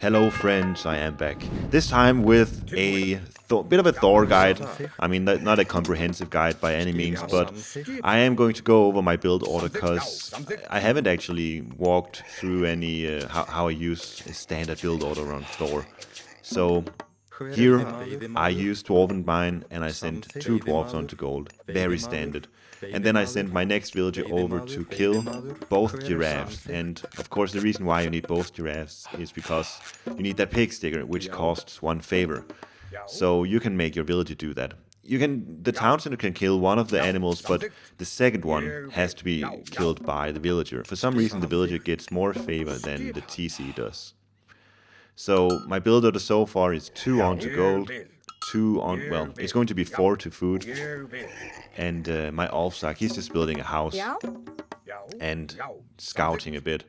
Hello friends, I am back. This time with a bit of a Thor guide. I mean, not a comprehensive guide by any means, but I am going to go over my build order because I haven't actually walked through any how I use a standard build order on Thor. So here I used Dwarven Mine and I sent 2 dwarves onto gold, very standard. And then I sent my next villager over to kill both giraffes. And of course the reason why you need both giraffes is because you need that pig sticker, which costs 1 favor. So you can make your villager do that. The town center can kill one of the animals, but the second one has to be killed by the villager. For some reason the villager gets more favor than the TC does. So my build order so far is 2 onto gold, 2 on, well, it's going to be 4 to food. And my Alfzak, he's just building a house and scouting a bit.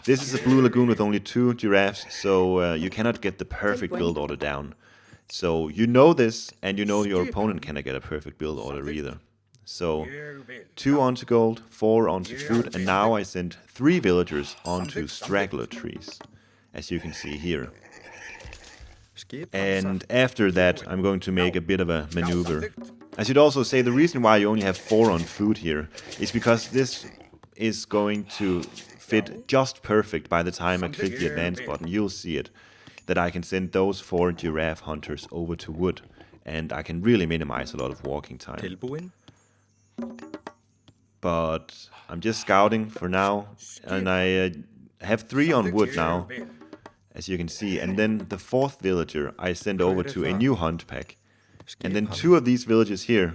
This is a blue lagoon with only 2 giraffes, so you cannot get the perfect build order down. So you know this, and you know your opponent cannot get a perfect build order either. So 2 onto gold, 4 onto food, and now I sent 3 villagers onto straggler trees, as you can see here. And after that, I'm going to make a bit of a maneuver. I should also say the reason why you only have 4 on food here is because this is going to fit just perfect by the time I click the advance button. You'll see it, that I can send those 4 giraffe hunters over to wood, and I can really minimize a lot of walking time. But I'm just scouting for now, and I have 3 on wood now, as you can see, and then the 4th villager I send over to a new hunt pack. And then 2 of these villages here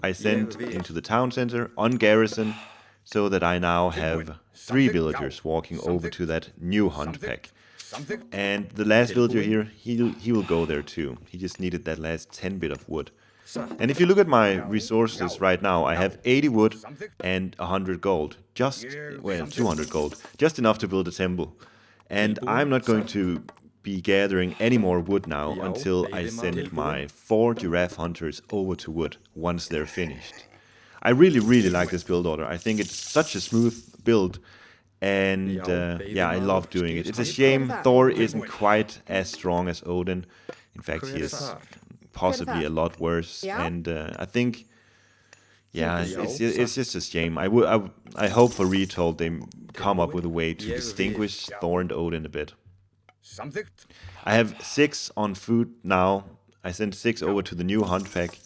I send into the town center on garrison, so that I now have 3 villagers walking over to that new hunt pack. And the last villager here, he will go there too. He just needed that last 10 bit of wood. And if you look at my resources right now, I have 80 wood and 100 gold. Well, 200 gold. Just enough to build a temple. And I'm not going to be gathering any more wood now until I send my 4 giraffe hunters over to wood once they're finished. I really like this build order. I think it's such a smooth build, and yeah, I love doing it. It's a shame Thor isn't quite as strong as Odin. In fact, he is possibly a lot worse, and I think, yeah, it's just a shame. I hope for Retold they come up with a way to distinguish Thor and Odin a bit. I have 6 on food now. I sent 6 over to the new hunt pack,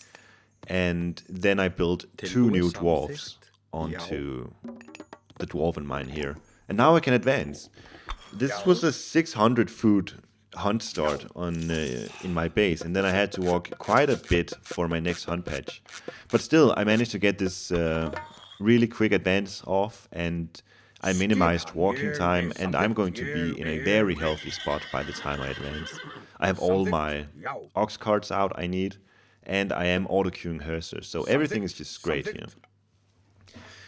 and then I built 2 new dwarves onto the dwarven mine here. And now I can advance. This was a 600 food hunt start on in my base, and then I had to walk quite a bit for my next hunt patch. But still, I managed to get this really quick advance off, and I minimized walking time, and I'm going to be in a very healthy spot by the time I advance. I have all my ox carts out I need, and I am auto-queuing hersers, so everything is just great here.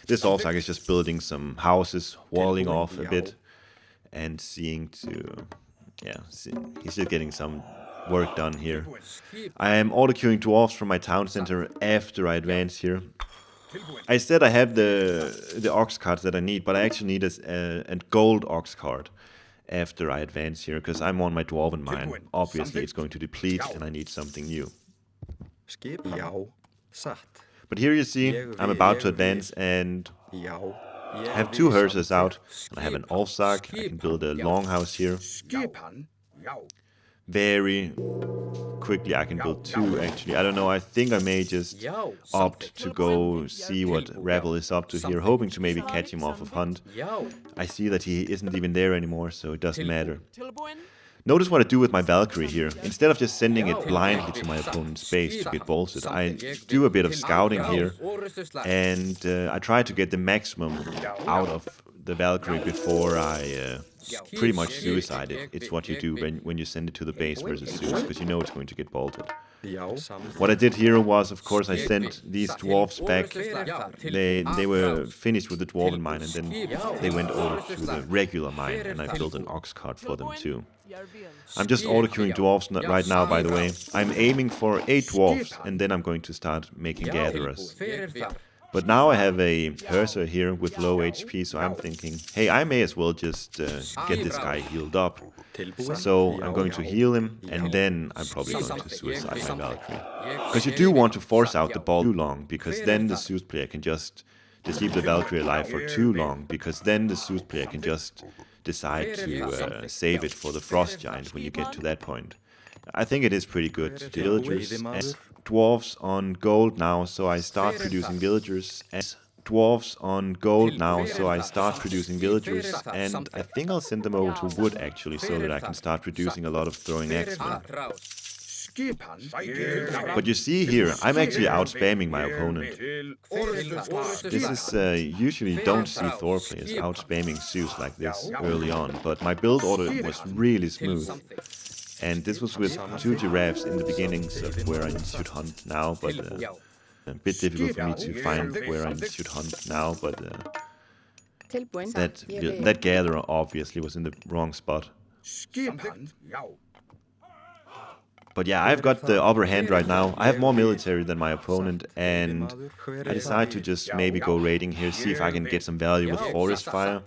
This Alfzak is just building some houses, walling off a bit, and seeing to... yeah, he's just getting some work done here. I am auto-queuing dwarves from my town center after I advance here. I said I have the ox carts that I need, but I actually need a gold ox cart after I advance here, because I'm on my dwarven mine. Obviously, it's going to deplete, and I need something new. But here you see, I'm about to advance, and I have 2 hersers out. I have an Alfzak. I can build a longhouse here. Very quickly I can build 2 actually. I don't know, I think I may just opt to go see what Rebel is up to here, hoping to maybe catch him off of hunt. I see that he isn't even there anymore, so it doesn't matter. Notice what I do with my Valkyrie here. Instead of just sending it blindly to my opponent's base to get bolted, I do a bit of scouting here, and I try to get the maximum out of the Valkyrie before I pretty much suicide it. It's what you do when you send it to the base versus Zeus, because you know it's going to get bolted. What I did here was, of course, I sent these dwarves back. They were finished with the dwarven mine, and then they went over to the regular mine, and I built an ox cart for them too. I'm just auto-queuing dwarves right now, by the way. I'm aiming for 8 dwarves, and then I'm going to start making gatherers. But now I have a Herser here with low HP, so I'm thinking, hey, I may as well just get this guy healed up. So I'm going to heal him, and then I'm probably going to suicide my Valkyrie. Because you do want to force out the ball too long, because then the Zeus player can just leave the Valkyrie alive for too long, because then the Zeus player can just decide to save it for the Frost Giant when you get to that point. I think it is pretty good. The villagers and dwarves on gold now, so I start producing villagers. And dwarves on gold now, so I start producing villagers, and I think I'll send them over to wood actually, so that I can start producing a lot of throwing axemen. But you see here, I'm actually out-spamming my opponent. This is, usually you don't see Thor players out-spamming Zeus like this early on, but my build order was really smooth. And this was with 2 giraffes in the beginnings of where I should hunt now, but a bit difficult for me to find where I should hunt now, but that gatherer obviously was in the wrong spot. But yeah, I've got the upper hand right now. I have more military than my opponent, and I decide to just maybe go raiding here, see if I can get some value with Forest Fire.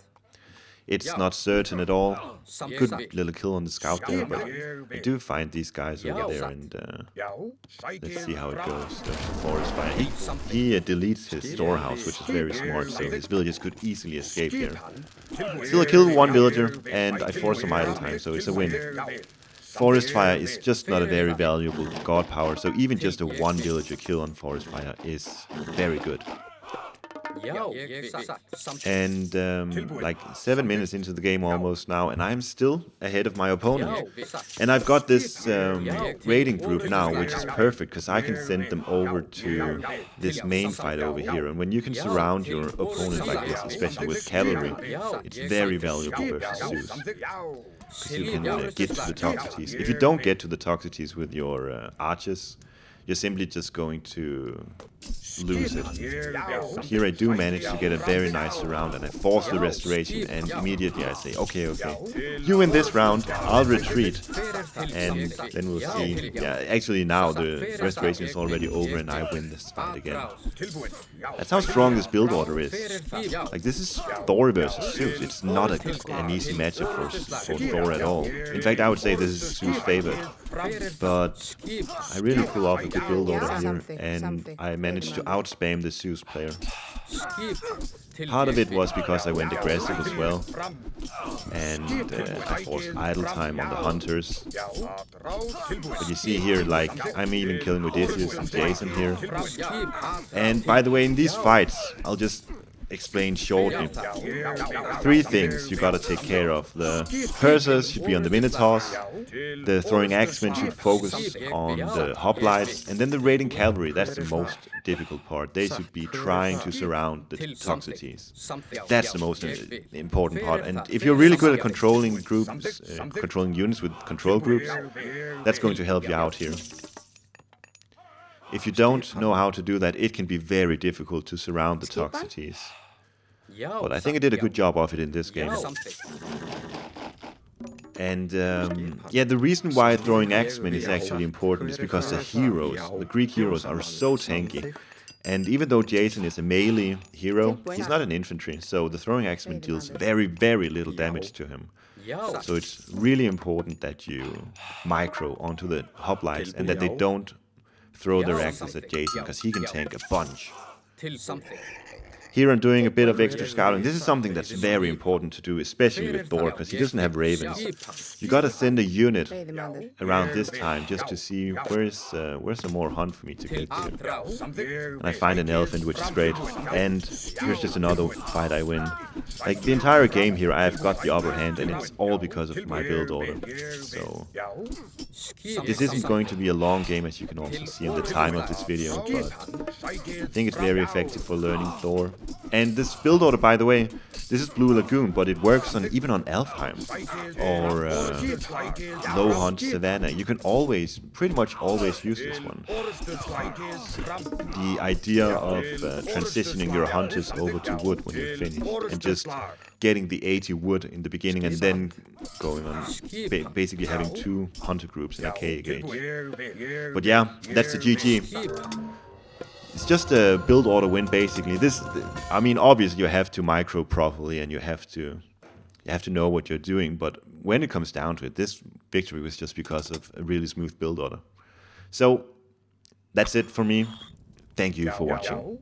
It's not certain at all. Good little kill on the scout there, but I do find these guys over there, and let's see how it goes. There's the Forest Fire. He deletes his storehouse, which is very smart, so his villagers could easily escape here. Still I kill 1 villager, and I force some idle time, so it's a win. Forest Fire is just not a very valuable god power, so even just a 1 villager kill on Forest Fire is very good. And like 7 minutes into the game almost now, and I'm still ahead of my opponent. And I've got this raiding group now, which is perfect, because I can send them over to this main fight over here. And when you can surround your opponent like this, especially with cavalry, it's very valuable versus Zeus. Because you can get to the Toxicities. If you don't get to the Toxicities with your archers, you're simply just going to lose it. But here I do manage to get a very nice round, and I force the restoration, and immediately I say, okay, you win this round, I'll retreat, and then we'll see. Yeah, actually now the restoration is already over and I win this fight again. That's how strong this build order is. Like, this is Thor versus Zeus. It's not an easy matchup for Thor at all. In fact, I would say this is Zeus' favorite. But I really pull off a good build order here, and I managed to outspam the Zeus player. Part of it was because I went aggressive as well, and I forced idle time on the hunters. But you see here, like, I'm even killing Odysseus and Jason here. And by the way, in these fights, I'll just explain shortly. 3 things you gotta take care of. The Hersers should be on the Minotaurs, the throwing axemen should focus on the hoplites, and then the raiding cavalry, that's the most difficult part. They should be trying to surround the Toxicities. That's the most important part. And if you're really good at controlling groups, controlling units with control groups, that's going to help you out here. If you don't know how to do that, it can be very difficult to surround the Toxicities. But I think I did a good job of it in this game. And yeah, the reason why throwing axemen is actually important is because the heroes, the Greek heroes, are so tanky. And even though Jason is a melee hero, he's not an infantry, so the throwing axeman deals very, very little damage to him. So it's really important that you micro onto the hoplites and that they don't throw their axes at Jason, because he can tank a bunch. Here I'm doing a bit of extra scouting. This is something that's very important to do, especially with Thor, because he doesn't have ravens. You gotta send a unit around this time just to see where's some more hunt for me to get to. And I find an elephant, which is great. And here's just another fight I win. Like, the entire game here, I've got the upper hand, and it's all because of my build order. So this isn't going to be a long game, as you can also see in the time of this video, but I think it's very effective for learning Thor. And this build order, by the way, this is Blue Lagoon, but it works on even on Elfheim or Low Hunt Savannah. You can pretty much always use this one. The idea of transitioning your hunters over to wood when you're finished, and just getting the 80 wood in the beginning, and then going on basically having 2 hunter groups in a K gauge. But yeah, that's the GG. it's just a build order win basically. I mean, obviously you have to micro properly and you have to know what you're doing. But when it comes down to it, this victory was just because of a really smooth build order. So that's it for me. Thank you for watching.